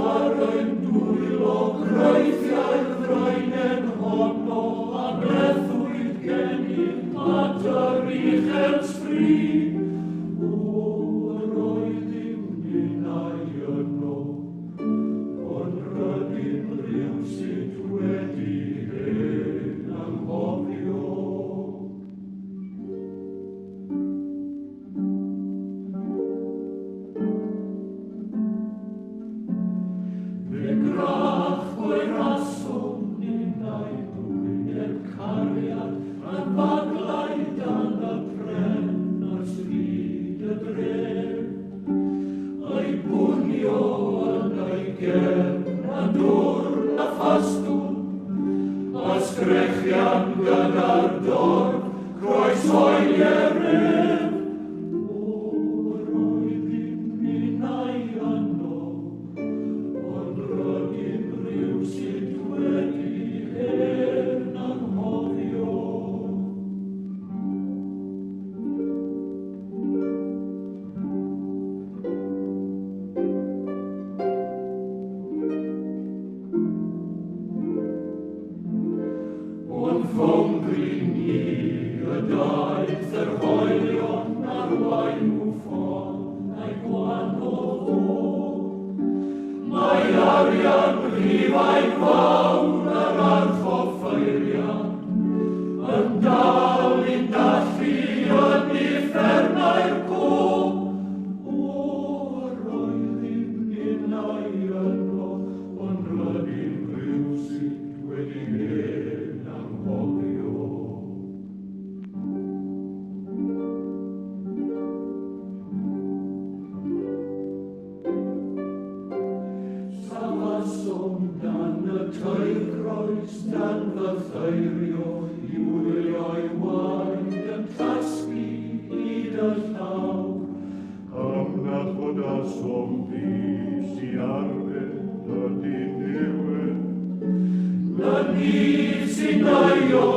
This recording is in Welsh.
ar ein dwylo greithiau'r frainen honno a brethwyd gennym at yr uchel sbri. Yr oeddim ninnau yno, ond rydym rywsut wedi hen anghofio. Grach o'r asom ninnau dwy'r cariad a'n baglau dan y pren ar stryd y dref. Ai bwnio yn ei gefn a dwrn a ffastwn, a sgrechian gyda'r dorf croesoeliau ref. O'r oeddim ninnau yno, ond rydym rywsut wedi hen anghofio. Ond ffongrin ni y daeth yr hoelion ar wain wffon a'i gwahanol o. Mae arian rhifau'n fawr ar archoffeirian, yn dal i'n dallu yn uffernau'r co. O'r oeddim ninnau yno, ond rydym rywsut wedi hen anghofio. Safasom dan y teirgroes dan fy ffeirio I wylio'i waed yn casgu hyd y llaw. Am nad fod asom fi si arfer ydi niwed. Na ni sy'n aio